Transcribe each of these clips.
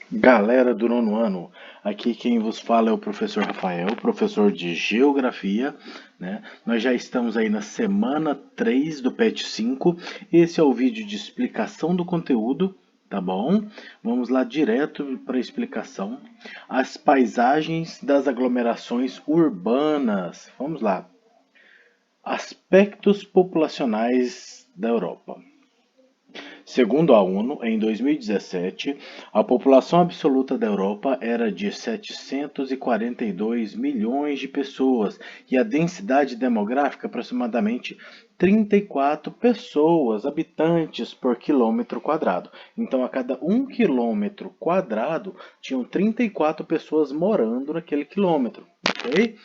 Galera do nono ano, aqui quem vos fala é o professor Rafael, professor de Geografia, né? Nós já estamos aí na semana 3 do PET 5. Esse é o vídeo de explicação do conteúdo, tá bom? Vamos lá direto para a explicação. As paisagens das aglomerações urbanas. Vamos lá. Aspectos populacionais da Europa. Segundo a ONU, em 2017, a população absoluta da Europa era de 742 milhões de pessoas e a densidade demográfica aproximadamente 34 pessoas, habitantes por quilômetro quadrado. Então, a cada 1 quilômetro quadrado, tinham 34 pessoas morando naquele quilômetro, ok?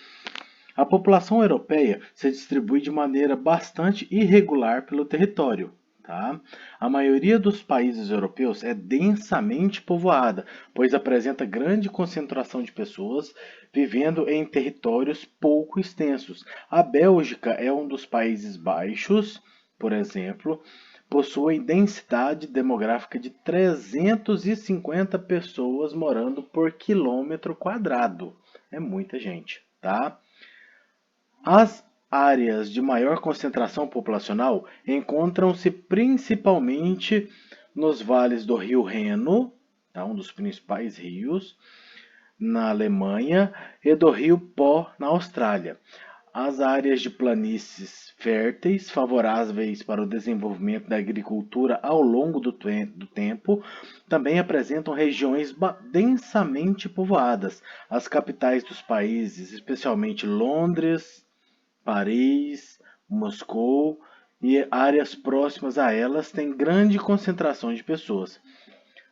A população europeia se distribui de maneira bastante irregular pelo território. Tá? A maioria dos países europeus é densamente povoada, pois apresenta grande concentração de pessoas vivendo em territórios pouco extensos. A Bélgica é um dos Países Baixos, por exemplo, possui densidade demográfica de 350 pessoas morando por quilômetro quadrado. É muita gente, tá? As áreas de maior concentração populacional encontram-se principalmente nos vales do rio Reno, tá, um dos principais rios, na Alemanha, e do rio Pó, na Austrália. As áreas de planícies férteis, favoráveis para o desenvolvimento da agricultura ao longo do tempo, também apresentam regiões densamente povoadas. As capitais dos países, especialmente Londres, Paris, Moscou e áreas próximas a elas têm grande concentração de pessoas.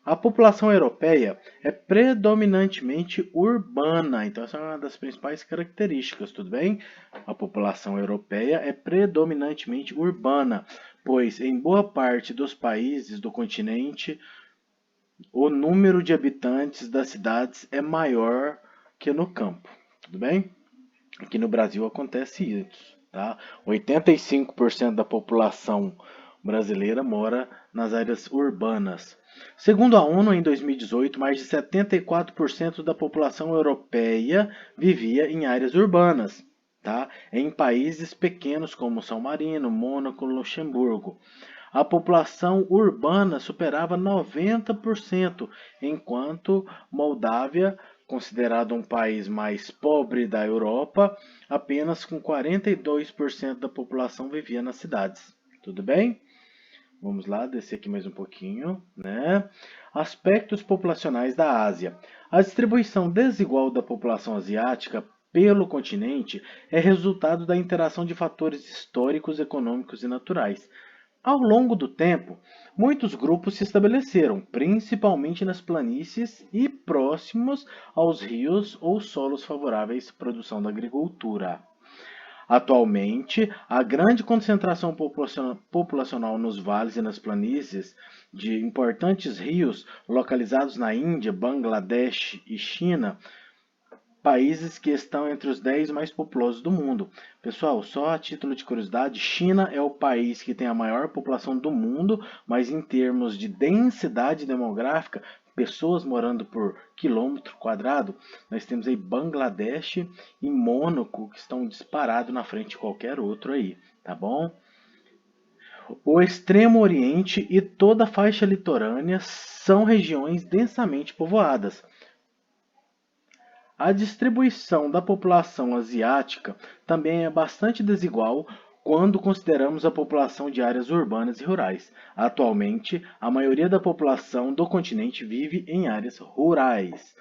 A população europeia é predominantemente urbana, então essa é uma das principais características, tudo bem? A população europeia é predominantemente urbana, pois em boa parte dos países do continente o número de habitantes das cidades é maior que no campo, tudo bem? Aqui no Brasil acontece isso, tá? 85% da população brasileira mora nas áreas urbanas. Segundo a ONU, em 2018, mais de 74% da população europeia vivia em áreas urbanas, tá? Em países pequenos como São Marino, Mônaco, Luxemburgo. A população urbana superava 90%, enquanto Moldávia, considerado um país mais pobre da Europa, apenas com 42% da população vivia nas cidades. Tudo bem? Vamos lá, descer aqui mais um pouquinho, né? Aspectos populacionais da Ásia. A distribuição desigual da população asiática pelo continente é resultado da interação de fatores históricos, econômicos e naturais. Ao longo do tempo, muitos grupos se estabeleceram, principalmente nas planícies e próximos aos rios ou solos favoráveis à produção da agricultura. Atualmente, a grande concentração populacional nos vales e nas planícies de importantes rios localizados na Índia, Bangladesh e China, países que estão entre os 10 mais populosos do mundo. Pessoal, só a título de curiosidade, China é o país que tem a maior população do mundo, mas em termos de densidade demográfica, pessoas morando por quilômetro quadrado, nós temos aí Bangladesh e Mônaco, que estão disparados na frente de qualquer outro aí, tá bom? O Extremo Oriente e toda a faixa litorânea são regiões densamente povoadas. A distribuição da população asiática também é bastante desigual quando consideramos a população de áreas urbanas e rurais. Atualmente, a maioria da população do continente vive em áreas rurais.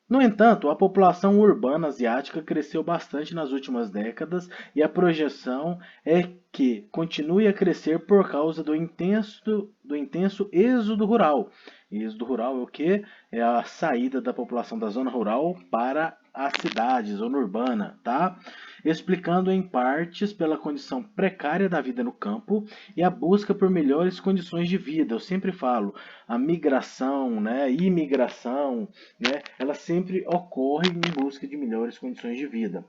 No entanto, a população urbana asiática cresceu bastante nas últimas décadas e a projeção é que continue a crescer por causa do intenso êxodo rural. Êxodo rural é o que? É a saída da população da zona rural para as cidades, zona urbana, tá? Explicando em partes pela condição precária da vida no campo e a busca por melhores condições de vida. Eu sempre falo, a migração, né, imigração, né, ela sempre ocorre em busca de melhores condições de vida.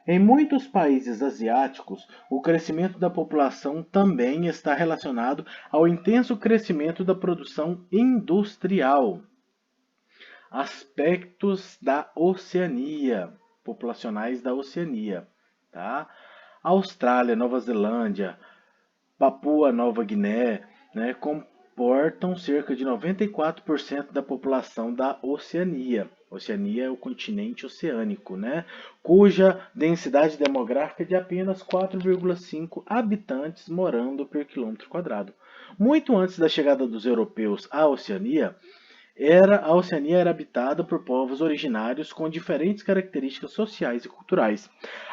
Em muitos países asiáticos, o crescimento da população também está relacionado ao intenso crescimento da produção industrial. aspectos da Oceania, populacionais da Oceania, tá? Austrália, Nova Zelândia, Papua Nova Guiné, né, comportam cerca de 94% da população da Oceania. Oceania é o continente oceânico, né, cuja densidade demográfica é de apenas 4,5 habitantes morando por quilômetro quadrado. Muito antes da chegada dos europeus à Oceania, a Oceania era habitada por povos originários com diferentes características sociais e culturais.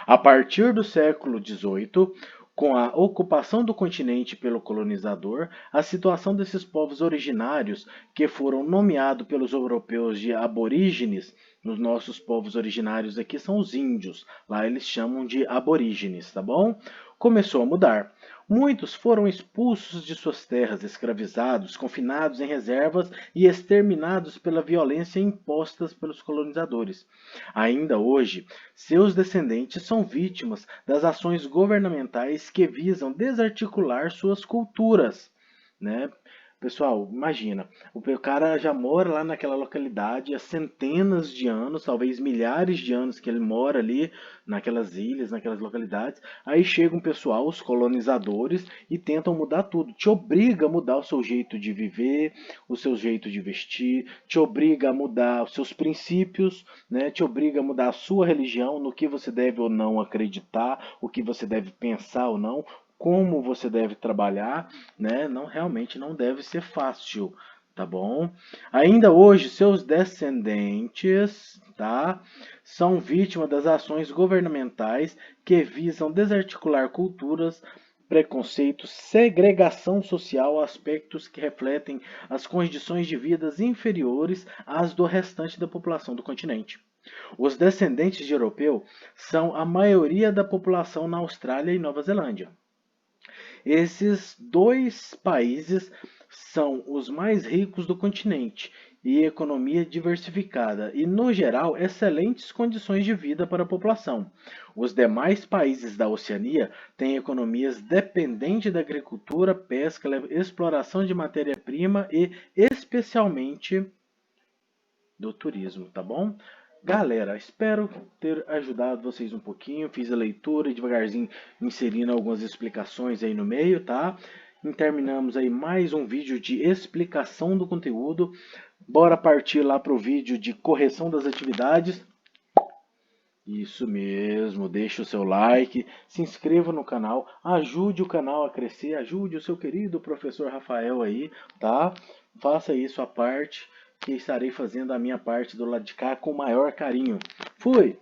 A partir do século XVIII, com a ocupação do continente pelo colonizador, a situação desses povos originários, que foram nomeados pelos europeus de aborígenes, nos nossos povos originários aqui são os índios, lá eles chamam de aborígenes, tá bom? Começou a mudar. Muitos foram expulsos de suas terras, escravizados, confinados em reservas e exterminados pela violência imposta pelos colonizadores. Ainda hoje, seus descendentes são vítimas das ações governamentais que visam desarticular suas culturas, né? Pessoal, imagina, o cara já mora lá naquela localidade há centenas de anos, talvez milhares de anos que ele mora ali naquelas ilhas, naquelas localidades. Aí chega um pessoal, os colonizadores, e tentam mudar tudo. Te obriga a mudar o seu jeito de viver, o seu jeito de vestir, te obriga a mudar os seus princípios, né? Te obriga a mudar a sua religião, no que você deve ou não acreditar, o que você deve pensar ou não, como você deve trabalhar, né? Não, realmente não deve ser fácil, tá bom? Ainda hoje, seus descendentes, tá, são vítimas das ações governamentais que visam desarticular culturas, preconceitos, segregação social, aspectos que refletem as condições de vida inferiores às do restante da população do continente. Os descendentes de europeu são a maioria da população na Austrália e Nova Zelândia. Esses dois países são os mais ricos do continente e economia diversificada e, no geral, excelentes condições de vida para a população. Os demais países da Oceania têm economias dependentes da agricultura, pesca, exploração de matéria-prima e, especialmente, do turismo, tá bom? Galera, espero ter ajudado vocês um pouquinho. Fiz a leitura e devagarzinho inserindo algumas explicações aí no meio, tá? E terminamos aí mais um vídeo de explicação do conteúdo. Bora partir lá para o vídeo de correção das atividades. Isso mesmo, deixe o seu like, se inscreva no canal, ajude o canal a crescer, ajude o seu querido professor Rafael aí, tá? Faça aí sua parte, que estarei fazendo a minha parte do lado de cá com o maior carinho. Fui!